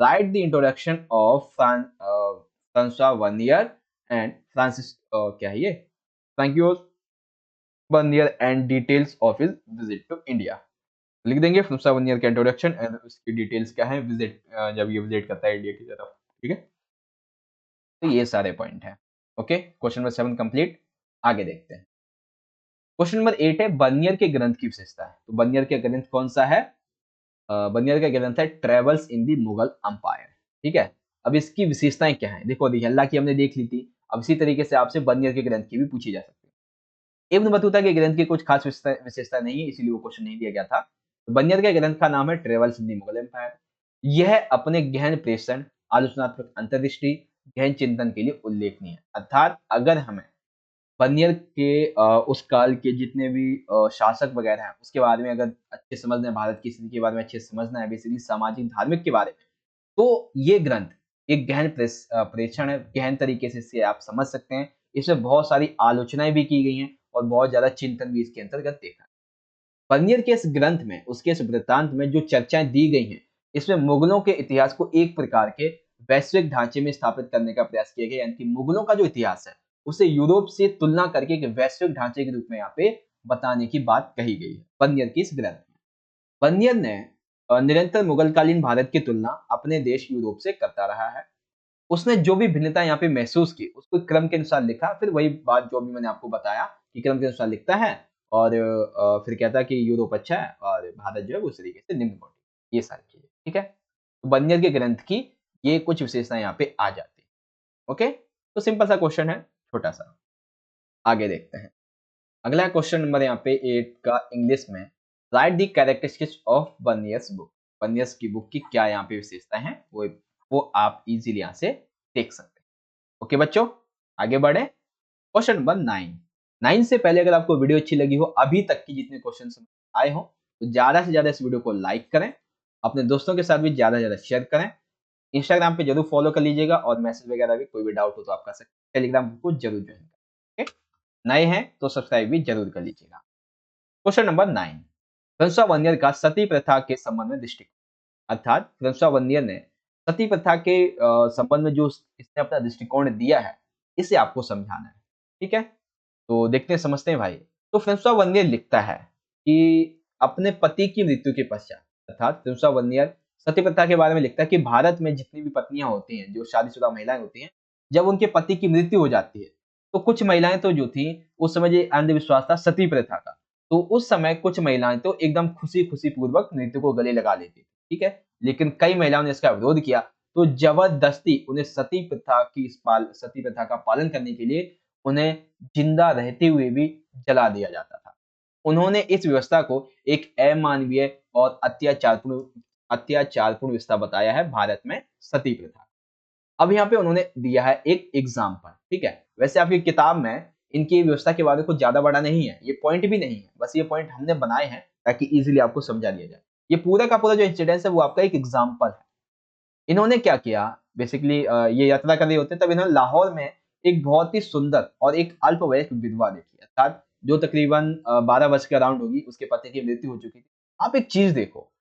write the introduction of François Bernier and Francis क्या है ये, François Bernier and details of his visit to India. लिख देंगे फ्रांसुआ बर्नियर का इंट्रोडक्शन एंड उसकी डिटेल्स क्या है, विजिट जब ये विजिट करता है इंडिया की तरफ। ठीक है, तो ये सारे पॉइंट हैं। Okay, question number 7 complete. आगे देखते हैं। क्वेश्चन नंबर 8 है बर्नियर के ग्रंथ की विशेषता है। तो बर्नियर का ग्रंथ कौन सा है? बर्नियर का ग्रंथ है Travels in the Mughal umpire. ठीक है, अब इसकी विशेषताएं क्या है, देखो रिहल्ला की हमने देख ली थी, अब इसी तरीके से आपसे बर्नियर के ग्रंथ की भी पूछी जा सकती है। इब्न बतूता के ग्रंथ की कुछ खास विशेषता नहीं है, इसीलिए वो क्वेश्चन नहीं दिया गया था। तो बर्नियर के ग्रंथ का नाम है Travels in the Mughal Empire. यह अपने गहन प्रेषण, आलोचनात्मक अंतर्दृष्टि, गहन चिंतन के लिए उल्लेखनीय है। अर्थात अगर हमें बर्नियर के उस काल के जितने भी शासक वगैरह हैं उसके बारे में अगर अच्छे समझना है, भारत की स्थिति के बारे में अच्छे से समझना है, बेसिकली सामाजिक धार्मिक के बारे में, तो ये ग्रंथ एक गहन प्रेक्षण है, गहन तरीके से इसे आप समझ सकते हैं। इसमें बहुत सारी आलोचनाएं भी की गई हैं और बहुत ज्यादा चिंतन भी इसके अंतर्गत देखा है। बर्नियर के इस ग्रंथ में, उसके इस वृत्तांत में जो चर्चाएं दी गई हैं, इसमें मुगलों के इतिहास को एक प्रकार के वैश्विक ढांचे में स्थापित करने का प्रयास किया गया, यानी कि मुगलों का जो इतिहास है उसे यूरोप से तुलना करके एक वैश्विक ढांचे के रूप में यहाँ पे बताने की बात कही गई है बर्नियर की इस ग्रंथ में। बर्नियर ने निरंतर मुगलकालीन भारत की तुलना अपने देश यूरोप से करता रहा है। उसने जो भी भिन्नता यहाँ पे महसूस की उसको क्रम के अनुसार लिखा, फिर वही बात जो भी मैंने आपको बताया कि क्रम के अनुसार लिखता है और फिर कहता है कि यूरोप अच्छा है और भारत जो है वो उस तरीके से निम्न कोटि, ये सारी चीजें। ठीक है, तो बर्नियर के ग्रंथ की ये कुछ विशेषताएं यहाँ पे आ जाती है। ओके, तो सिंपल सा क्वेश्चन है, छोटा सा। आगे देखते हैं। अगला क्वेश्चन नंबर यहाँ पे 8 का इंग्लिश में, write the characteristics of Bernier's book. Bernier's की बुक की क्या यहाँ पे विशेषता है वो आप इजीली यहाँ से देख सकते हैं। ओके बच्चों, आगे बढ़े। क्वेश्चन नंबर 9 से पहले अगर आपको वीडियो अच्छी लगी हो, अभी तक की जितने क्वेश्चन आए हो, तो ज्यादा से ज्यादा इस वीडियो को लाइक करें, अपने दोस्तों के साथ भी ज्यादा से ज्यादा शेयर करें। इंस्टाग्राम पे जरूर फॉलो कर लीजिएगा और मैसेज वगैरह भी कोई भी डाउट हो तो आप कर सकते हैं। टेलीग्राम को जरूर ज्वाइन करें। नए हैं तो सब्सक्राइब भी जरूर कर लीजिएगा। क्वेश्चन नंबर 9, फ्रांसुआ बर्नियर का सती प्रथा के संबंध में दृष्टिकोण। अर्थात फ्रांसुआ बर्नियर ने सती प्रथा के संबंध में जो इसने अपना दृष्टिकोण दिया है, इसे आपको समझाना है। ठीक है, तो देखते हैं, समझते हैं भाई। तो फ्रांसुआ बर्नियर लिखता है कि अपने पति की मृत्यु के पश्चात, अर्थात फ्रांसुआ बर्नियर सती प्रथा के बारे में लिखता है कि भारत में जितनी भी पत्नियां होती हैं, जो शादीशुदा महिलाएं होती हैं, जब उनके पति की मृत्यु हो जाती है तो कुछ महिलाएं तो जो थी उस समय ये अंधविश्वास था सती प्रथा का, तो उस समय कुछ महिलाएं तो एकदम खुशी-खुशी पूर्वक नृत्य को गले लगा लेती थी, ठीक है? लेकिन कई महिलाओं ने इसका विरोध किया, तो जबरदस्ती उन्हें सती प्रथा का पालन करने के लिए उन्हें जिंदा रहते हुए भी जला दिया जाता था। उन्होंने इस व्यवस्था को एक अमानवीय और अत्याचारपूर्ण व्यवस्था बताया है भारत में सती प्रथा। अब यहाँ पे उन्होंने दिया है एक एग्जाम्पल, ठीक है? वैसे आपकी किताब में इनकी व्यवस्था के बारे में कुछ ज़्यादा बड़ा नहीं है, ये पॉइंट भी नहीं है, बस ये पॉइंट हमने बनाए हैं ताकि ईज़िली आपको समझा दिया जाए। ये पूरा का पूरा जो इंसिडेंस है वो आपका एक एग्जाम्पल है। इन्होंने क्या किया बेसिकली ये यात्रा कर रहे होते तब इन्होंने लाहौर में एक बहुत ही सुंदर और एक अल्पवयस्क विधवा देखी, अर्थात जो तकरीबन 12 वर्ष के अराउंड होगी, उसके पति की मृत्यु हो चुकी थी। आप एक चीज़ देखो,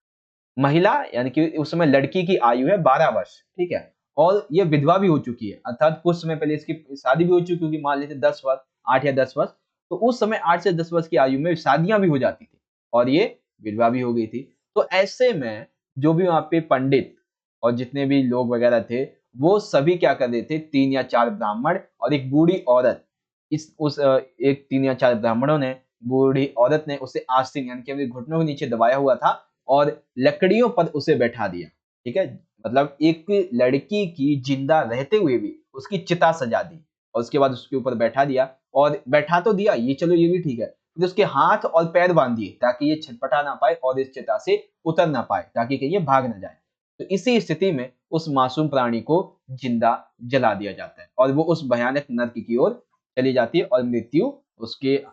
महिला यानी कि उस समय लड़की की आयु है 12 वर्ष, ठीक है? और ये विधवा भी हो चुकी है, अर्थात कुछ समय पहले इसकी शादी भी हो चुकी होगी, मान लीजिए 10 वर्ष, 8 या 10 वर्ष, तो उस समय 8 से 10 वर्ष की आयु में शादियाँ भी हो जाती थी और ये विधवा भी हो गई थी। तो ऐसे में जो भी वहाँ पे पंडित और जितने भी लोग वगैरह थे, वो सभी क्या कर रहे थे, 3 या 4 ब्राह्मण और एक बूढ़ी औरत, एक 3 या 4 ब्राह्मणों ने, बूढ़ी औरत ने उसे आस्तीन यानी कि अपने घुटनों के नीचे दबाया हुआ था और लकड़ियों पर उसे बैठा दिया, ठीक है? मतलब एक लड़की की जिंदा रहते हुए भी उसकी चिता सजा दी और उसके बाद उसके ऊपर बैठा दिया और बैठा तो दिया, ये चलो ये भी ठीक है, फिर उसके हाथ और पैर बांध दिए ताकि ये छटपटा ना पाए और इस चिता से उतर ना पाए, ताकि कहीं ये भाग ना जाए। तो इसी स्थिति में उस मासूम प्राणी को जिंदा जला दिया जाता है और वो उस भयानक नर्क की ओर चली जाती है और मृत्यु उसके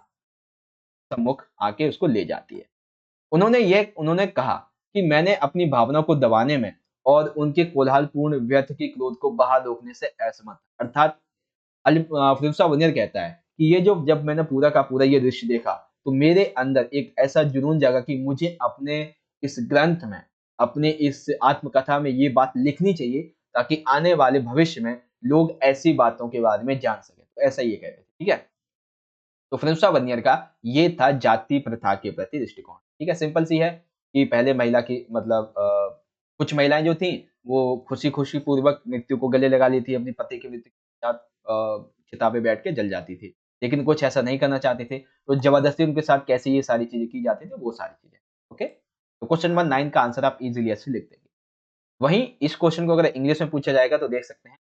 सम्मुख आके उसको ले जाती है। उन्होंने कहा कि मैंने अपनी भावनाओं को दबाने में और उनके कोलाहलपूर्ण व्यर्थ की क्रोध को बहा रोकने से असमर्थ, अर्थात फिरोज़शाह बनियर कहता है कि ये जो जब मैंने पूरा का पूरा ये दृश्य देखा, तो मेरे अंदर एक ऐसा जुनून जागा कि मुझे अपने इस ग्रंथ में, अपने इस आत्मकथा में ये बात लिखनी चाहिए ताकि आने वाले भविष्य में लोग ऐसी बातों के बारे में जान सकें। तो ऐसा ये कहते थे, ठीक है? तो फिरोज़शाह बनियर का ये था जाति प्रथा के प्रति दृष्टिकोण, ठीक है? सिंपल सी है कि पहले महिला की मतलब कुछ महिलाएँ जो थीं, वो खुशी-खुशी पूर्वक मृत्यु को गले लगा लेती, अपने पति की मृत्यु के साथ चिता पे बैठ के जल जाती थी। लेकिन कुछ ऐसा नहीं करना चाहते थे, तो ज़बरदस्ती उनके साथ कैसे ये सारी चीज़ें की जाती थी, वो सारी चीज़ें, ओके? तो क्वेश्चन नंबर 9 का आंसर आप इज़िली ऐसे लिख देंगे। वहीं इस क्वेश्चन को अगर इंग्लिश में पूछा जाएगा तो देख सकते हैं,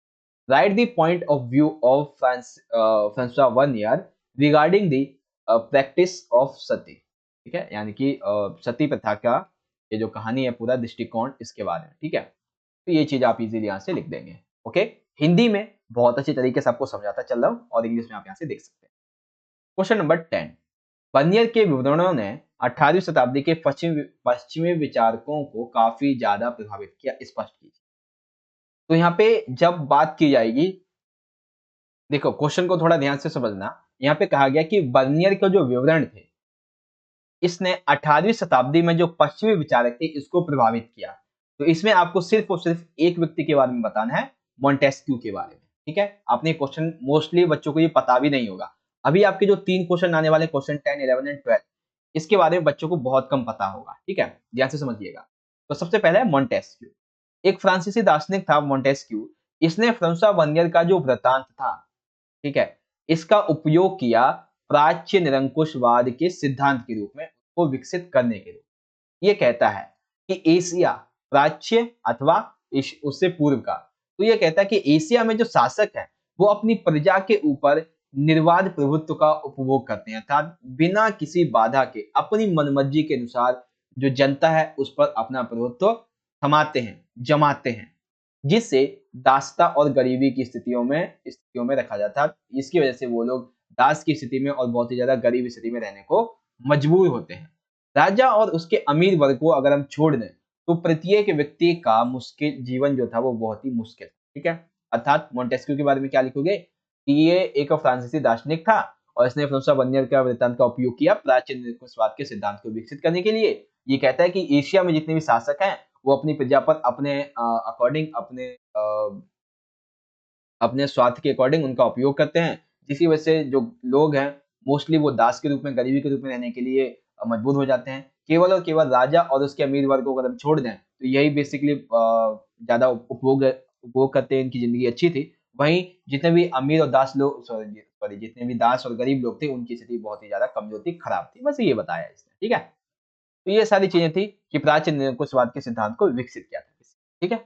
write the point of view of François Bernier regarding the practice of sati, ठीक है? यानी कि सती प्रथा का ये जो कहानी है पूरा दृष्टिकोण इसके बारे में, ठीक है? तो ये चीज़ आप इज़िली यहाँ से लिख देंगे, ओके? हिंदी में बहुत अच्छी तरीके से आपको समझाता चल रहा हूँ और इंग्लिश में आप यहाँ से देख सकते हैं। क्वेश्चन नंबर 10, बर्नियर के विवरणों ने 18वीं शताब्दी के पश्चिमी विचारकों को काफ़ी ज़्यादा प्रभावित किया, स्पष्ट कीजिए। तो यहाँ पे जब बात की जाएगी, देखो क्वेश्चन को थोड़ा ध्यान से समझना, यहाँ पे कहा गया कि बर्नियर के जो विवरण थे, इसने 18वीं शताब्दी में जो पश्चिमी विचारक थे इसको प्रभावित किया। तो इसमें आपको सिर्फ और सिर्फ एक व्यक्ति के बारे में बताना है, मोंटेस्क्यू के बारे में, ठीक है? आपने क्वेश्चन मोस्टली बच्चों को ये पता भी नहीं होगा। अभी आपके जो 3 क्वेश्चन आने वाले क्वेश्चन 10, 11 एंड 12, इसके बारे में बच्चों को बहुत कम पता होगा, ठीक है? ध्यान से समझिएगा। तो सबसे पहले है मोंटेस्क्यू। एक फ्रांसीसी दार्शनिक था मोंटेस्क्यू, इसने फ्रांसवा बर्नियर का जो वृत्तांत था, ठीक है? इसका उपयोग किया प्राच्य निरंकुशवाद के सिद्धांत के रूप में उसको विकसित करने के लिए। ये कहता है कि एशिया प्राच्य अथवा उससे पूर्व का, तो ये कहता है कि एशिया में जो शासक हैं वो अपनी प्रजा के ऊपर निर्वाध प्रभुत्व का उपभोग करते हैं, अर्थात बिना किसी बाधा के अपनी मनमर्जी के अनुसार जो जनता है उस पर अपना प्रभुत्व थमाते हैं, जमाते हैं, जिससे दासता और गरीबी की स्थितियों में रखा जाता है। इसकी वजह से वो लोग दास की स्थिति में और बहुत ही ज्यादा गरीब स्थिति में रहने को मजबूर होते हैं। राजा और उसके अमीर वर्ग को अगर हम छोड़ दें तो प्रत्येक व्यक्ति का मुश्किल जीवन जो था वो बहुत ही मुश्किल, ठीक है? अर्थात मोंटेस्क्यू के बारे में क्या लिखोगे कि ये एक फ्रांसीसी दार्शनिक था और इसने फ्रांसवा बर्नियर का वृत्तांत का उपयोग किया प्राचीन निरंकुशवाद के सिद्धांत को विकसित करने के लिए। ये कहता है कि एशिया में जितने भी शासक हैं वो अपनी प्रजा पर अपने अकॉर्डिंग अपने स्वार्थ के अकॉर्डिंग उनका उपयोग करते हैं, जिसकी वजह से जो लोग हैं मोस्टली वो दास के रूप में, गरीबी के रूप में रहने के लिए मजबूर हो जाते हैं। केवल और केवल राजा और उसके अमीर वर्ग को अगर हम छोड़ दें तो यही बेसिकली ज़्यादा उपभोग उपभोग करते हैं, इनकी ज़िंदगी अच्छी थी वहीं जितने भी अमीर और दास लोग सॉरी जितने भी दास और गरीब लोग थे उनकी स्थिति बहुत ही ज्यादा कमजोर थी, खराब थी। बस ये बताया इसने, ठीक है। तो ये सारी चीजें थी कि प्राचीन निरंकुशवाद के सिद्धांत को विकसित किया था, ठीक है।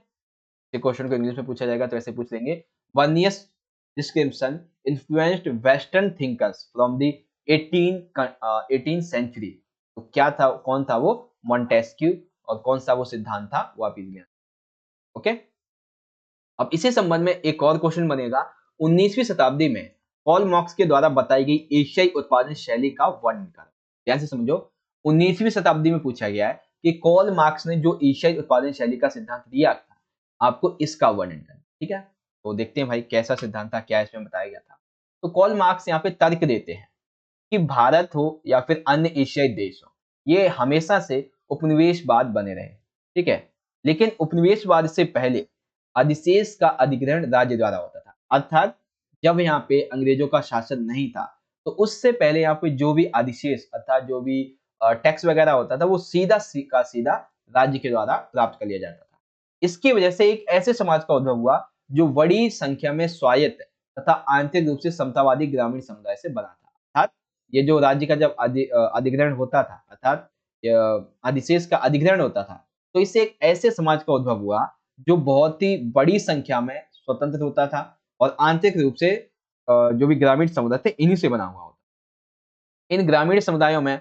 ये क्वेश्चन को इंग्लिश में पूछा जाएगा तो ऐसे पूछ लेंगे, Bernier's description influenced western thinkers from the 18 century. तो क्या था, कौन था वो? मॉन्टेस्क्यू। और कौन सा वो सिद्धांत था वो आप इजिली, ओके। अब इसी संबंध में एक और क्वेश्चन बनेगा, 19वीं शताब्दी में पॉल मार्क्स के द्वारा बताई गई एशियाई उत्पादन शैली का वर्णन करें। ध्यान से समझो, 19वीं शताब्दी में पूछा गया है कि कॉल मार्क्स ने जो एशियाई उत्पादन शैली का सिद्धांत दिया था, आपको इसका वर्णन करना, ठीक है। तो देखते हैं भाई कैसा सिद्धांत था, क्या इसमें बताया गया था। तो कॉल मार्क्स यहाँ पे तर्क देते हैं कि भारत हो या फिर अन्य एशियाई देश हो, ये हमेशा से उपनिवेशवाद बने रहे, ठीक है। लेकिन उपनिवेशवाद से पहले अधिशेष का अधिग्रहण राज्य द्वारा होता था, अर्थात जब यहाँ पे अंग्रेजों का शासन नहीं था, तो उससे पहले यहाँ पे जो भी अधिशेष अर्थात जो भी टैक्स वगैरह होता था वो सीधा सीधा राज्य के द्वारा प्राप्त कर लिया जाता था। इसकी वजह से एक ऐसे समाज का उद्भव हुआ जो बड़ी संख्या में स्वायत्त तथा आंतरिक रूप से समतावादी ग्रामीण समुदाय से बना था। अर्थात ये जो राज्य का जब अधिग्रहण होता था, अर्थात अधिशेष का अधिग्रहण होता था, तो इससे एक ऐसे समाज का उद्भव हुआ जो बहुत ही बड़ी संख्या में स्वतंत्र होता था और आंतरिक रूप से जो भी ग्रामीण समुदाय थे इन्हीं से बना हुआ होता। इन ग्रामीण समुदायों में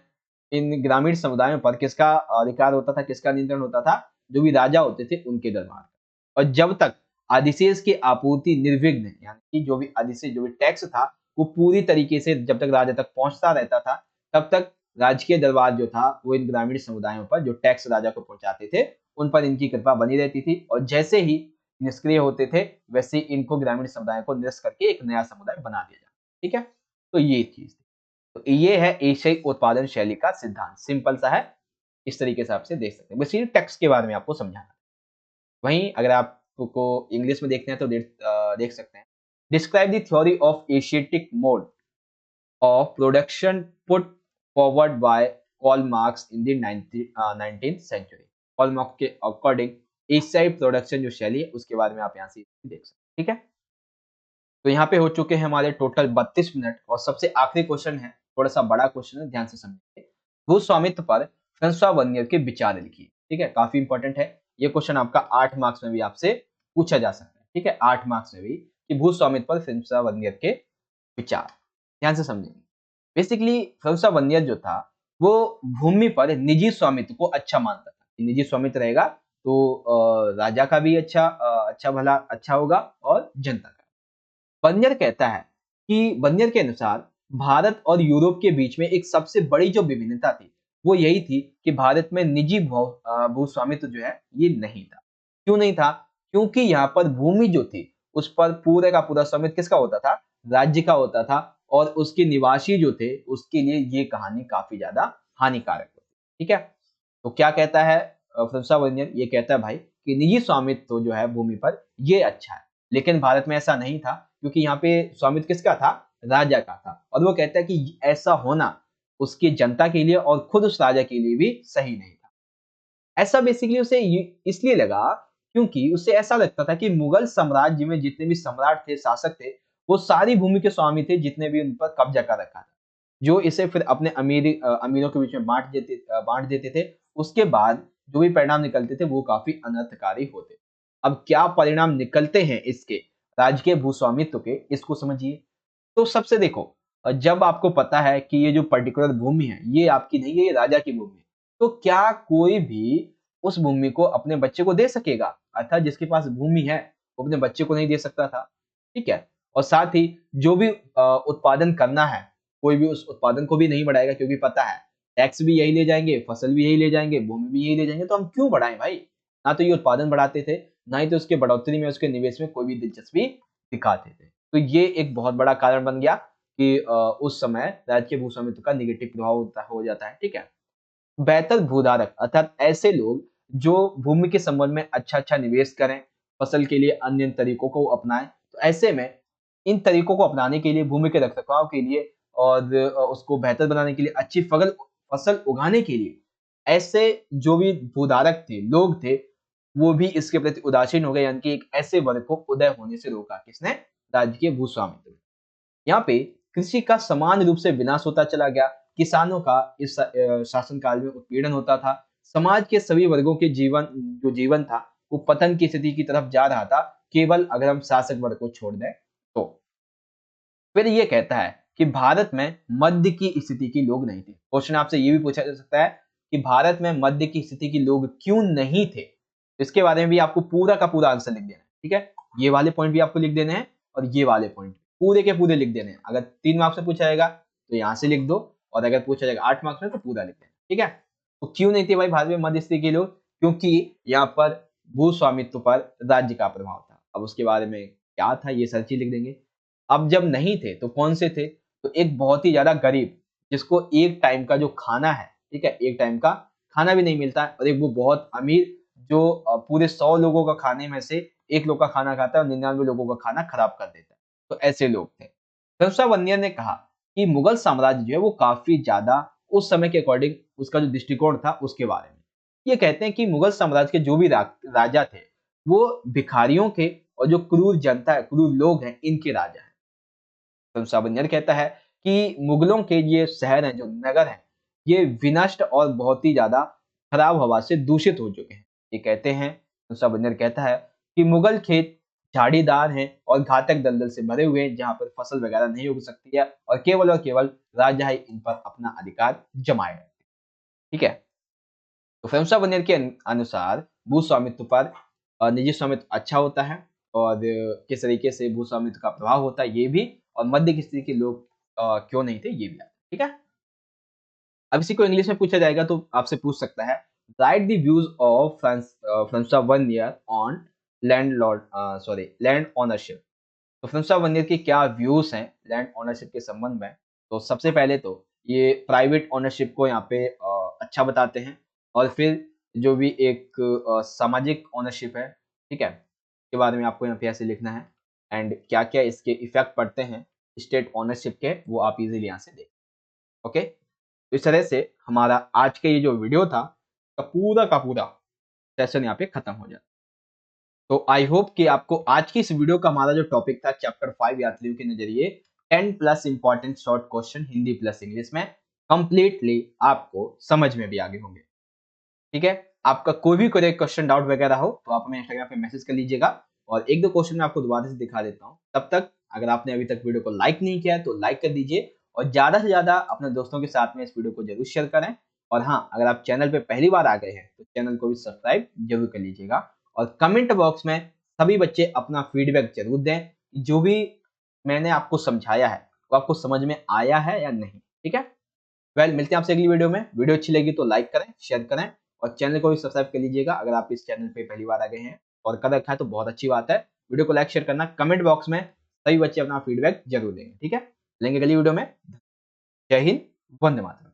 इन ग्रामीण समुदायों पर किसका अधिकार होता था, किसका नियंत्रण होता था? जो भी राजा होते थे उनके दरबार। और जब तक अधिशेष की आपूर्ति निर्विघ्न, यानी कि जो भी अधिशेष जो भी टैक्स था वो पूरी तरीके से जब तक राजा तक पहुंचता रहता था, तब तक राजकीय दरबार जो था वो इन ग्रामीण समुदायों पर जो टैक्स राजा को पहुंचाते थे उन पर इनकी कृपा बनी रहती थी। और जैसे ही निष्क्रिय होते थे वैसे ही इनको ग्रामीण समुदाय को निरस्त करके एक नया समुदाय बना दिया जाता, ठीक है। तो ये चीज, तो ये है एशियाई उत्पादन शैली का सिद्धांत, सिंपल सा है। इस तरीके से आपसे देख सकते हैं, बस ये टेक्स्ट के बारे में आपको समझाना। वहीं अगर आपको इंग्लिश में देखना है तो देख सकते हैं, describe the theory of Asiatic mode of production put forward by Karl Marx in the 19th century. Karl Marx के अकॉर्डिंग एशियाई प्रोडक्शन जो शैली है उसके बारे में आप यहाँ से देख सकते हैं, ठीक है। तो यहाँ पे हो चुके हैं हमारे टोटल 32 मिनट और सबसे आखिरी क्वेश्चन है, थोड़ा सा बड़ा क्वेश्चन है, ध्यान से समझिए। भूस्वामित्व पर फ्रांसवा वर्नियर के विचार लिखिए, ठीक है, काफी इंपॉर्टेंट है। ये क्वेश्चन आपका 8 मार्क्स में भी आपसे पूछा जा सकता है, ठीक है, 8 मार्क्स में भी, कि भूस्वामित्व पर फ्रांसवा वर्नियर के विचार। ध्यान से समझेंगे। बेसिकली फ्रांसवा वर्नियर जो था वो भूमि पर निजी स्वामित्व को अच्छा मानता था। निजी स्वामित्व रहेगा तो राजा का भी अच्छा भला अच्छा होगा और जनता का। बर्नियर कहता है कि बर्नियर के अनुसार भारत और यूरोप के बीच में एक सबसे बड़ी जो विभिन्नता थी वो यही थी कि भारत में निजी भूस्वामित्व जो है ये नहीं था। क्यों नहीं था? क्योंकि यहाँ पर भूमि जो थी उस पर पूरे का पूरा स्वामित्व किसका होता था? राज्य का होता था। और उसके निवासी जो थे उसके लिए ये कहानी काफी ज्यादा हानिकारक होती, ठीक है। तो क्या कहता है फ्रांसवा बर्नियर? ये कहता है भाई कि निजी स्वामित्व जो है भूमि पर ये अच्छा है, लेकिन भारत में ऐसा नहीं था क्योंकि यहाँ पे स्वामित्व किसका था? राजा का था। और वो कहता है कि ऐसा होना उसकी जनता के लिए और खुद उस राजा के लिए भी सही नहीं था। ऐसा बेसिकली उसे इसलिए लगा क्योंकि उसे ऐसा लगता था कि मुगल साम्राज्य में जितने भी सम्राट थे, शासक थे, वो सारी भूमि के स्वामी थे जितने भी उन पर कब्जा कर रखा था, जो इसे फिर अपने अमीरों के बीच में बांट देते थे। उसके बाद जो भी परिणाम निकलते थे वो काफी अनर्थकारी होते। अब क्या परिणाम निकलते हैं इसके राजकीय भूस्वामित्व के, इसको समझिए। तो सबसे देखो, जब आपको पता है कि ये जो पर्टिकुलर भूमि है ये आपकी नहीं है, ये राजा की भूमि है, तो क्या कोई भी उस भूमि को अपने बच्चे को दे सकेगा? अर्थात जिसके पास भूमि है वो अपने बच्चे को नहीं दे सकता था, ठीक है। और साथ ही जो भी उत्पादन करना है कोई भी उस उत्पादन को भी नहीं बढ़ाएगा क्योंकि पता है टैक्स भी यही ले जाएंगे, फसल भी यही ले जाएंगे, भूमि भी यही ले जाएंगे, तो हम क्यों बढ़ाएं भाई? ना तो ये उत्पादन बढ़ाते थे, ना ही तो उसके बढ़ोतरी में उसके निवेश में कोई भी दिलचस्पी दिखाते थे। तो ये एक बहुत बड़ा कारण बन गया कि उस समय राजकीय भूस्वामित्व का निगेटिव प्रभाव हो जाता है, ठीक है। बेहतर भूधारक अर्थात ऐसे लोग जो भूमि के संबंध में अच्छा निवेश करें, फसल के लिए अन्य तरीकों को अपनाएं। तो ऐसे में इन तरीकों को अपनाने के लिए, भूमि के रखरखाव के लिए और उसको बेहतर बनाने के लिए, अच्छी फसल उगाने के लिए, ऐसे जो भी भूधारक थे, लोग थे, वो भी इसके प्रति उदासीन हो गए, यानी कि एक ऐसे वर्ग को उदय होने से रोका किसने? राज्य के भूस्वामित्व में। यहाँ पे कृषि का समान रूप से विनाश होता चला गया, किसानों का इस शासनकाल में उत्पीड़न होता था, समाज के सभी वर्गों के जीवन था वो पतन की स्थिति की तरफ जा रहा था, केवल अगर हम शासक वर्ग को छोड़ दें तो। फिर ये कहता है कि भारत में मध्य की स्थिति के लोग नहीं थे। क्वेश्चन आपसे ये भी पूछा जा सकता है कि भारत में मध्य की स्थिति के लोग क्यों नहीं थे, इसके बारे में भी आपको पूरा का पूरा आंसर लिख देना है। ठीक है, ये वाले पॉइंट भी आपको लिख देने हैं और ये वाले पॉइंट पूरे के पूरे लिख देने हैं। अगर 3 मार्क्स में पूछा जाएगा तो यहाँ से लिख दो, और अगर पूछा जाएगा 8 मार्क्स में तो पूरा लिख देना। ठीक है, तो क्यों नहीं थे भाई भारत में मध्य स्थिति के लोग? क्योंकि यहाँ पर भूस्वामित्व पर राज्य का प्रभाव था। अब उसके बारे में क्या था ये सारी चीज लिख देंगे। अब जब नहीं थे तो कौन से थे? तो एक बहुत ही ज्यादा गरीब, जिसको एक टाइम का जो खाना है, ठीक है, एक टाइम का खाना भी नहीं मिलता है, और एक वो बहुत अमीर जो पूरे 100 लोगों का खाने में से 1 लोग का खाना खाता है और 99 लोगों का खाना खराब कर देता है। तो ऐसे लोग थे। फर्रुख बनिया ने कहा कि मुगल साम्राज्य जो है वो काफी ज्यादा उस समय के अकॉर्डिंग उसका जो दृष्टिकोण था उसके बारे में ये कहते हैं कि मुगल साम्राज्य के जो भी राजा थे वो भिखारियों के और जो क्रूर जनता है, क्रूर लोग हैं, इनके राजा हैं। संसाबनियर कहता है कि मुगलों के ये शहर हैं, जो नगर हैं, ये विनष्ट और बहुत ही ज्यादा खराब हवा से दूषित हो चुके हैं। ये कहते हैं, संसाबनियर कहता है कि मुगल खेत झाड़ीदार हैं और घातक दलदल से भरे हुए हैं, जहां पर फसल वगैरह नहीं उग सकती है और केवल राजा ही इन पर अपना अधिकार जमाए रखते हैं। ठीक है, तो फेमसाबनियर के अनुसार भूस्वामित्व पर निजी स्वामित्व अच्छा होता है, और किस तरीके से भूस्वामित्व का प्रभाव होता है ये भी, और मध्य की स्थिति के लोग क्यों नहीं थे ये भी आता है। ठीक है, अब इसी को इंग्लिश में पूछा जाएगा तो आपसे पूछ सकता है, write the views of François Bernier on land ownership. तो फ्रांसवा वनियर के क्या व्यूज हैं लैंड ओनरशिप के संबंध में? तो सबसे पहले तो ये प्राइवेट ओनरशिप को यहाँ पे अच्छा बताते हैं, और फिर जो भी एक सामाजिक ओनरशिप है, ठीक है, के बारे में आपको यहाँ पे ऐसे लिखना है, एंड क्या क्या इसके इफेक्ट पड़ते हैं स्टेट ओनरशिप के, वो आप इजीली यहाँ से देख। ओके, तो इस तरह से हमारा आज के ये जो वीडियो था का पूरा सेशन यहाँ पे खत्म हो जाता। तो आई होप कि आपको आज की इस वीडियो का हमारा जो टॉपिक था चैप्टर 5 यात्रियों के नजरिए 10 plus important short question Hindi plus English में कंप्लीटली आपको समझ में भी आगे होंगे। ठीक है, आपका कोई भी क्वेश्चन डाउट वगैरह हो तो आप हमें इंस्टाग्राम पे मैसेज कर लीजिएगा, और एक दो क्वेश्चन मैं आपको दोबारा से दिखा देता हूँ। तब तक अगर आपने अभी तक वीडियो को लाइक नहीं किया है तो लाइक कर दीजिए, और ज्यादा से ज्यादा अपने दोस्तों के साथ में इस वीडियो को जरूर शेयर करें। और हाँ, अगर आप चैनल पे पहली बार आ गए हैं तो चैनल को भी सब्सक्राइब जरूर कर लीजिएगा, और कमेंट बॉक्स में सभी बच्चे अपना फीडबैक जरूर दें, जो भी मैंने आपको समझाया है वो आपको समझ में आया है या नहीं। ठीक है, मिलते हैं आपसे अगली वीडियो में। वीडियो अच्छी लगी तो लाइक करें, शेयर करें, और चैनल को भी सब्सक्राइब कर लीजिएगा अगर आप इस चैनल पे पहली बार आ गए हैं, और कर रखा है तो बहुत अच्छी बात है। वीडियो को लाइक शेयर करना, कमेंट बॉक्स में सभी बच्चे अपना फीडबैक जरूर देंगे। ठीक है, मिलेंगे अगली वीडियो में। जय हिंद, वंदे मातरम।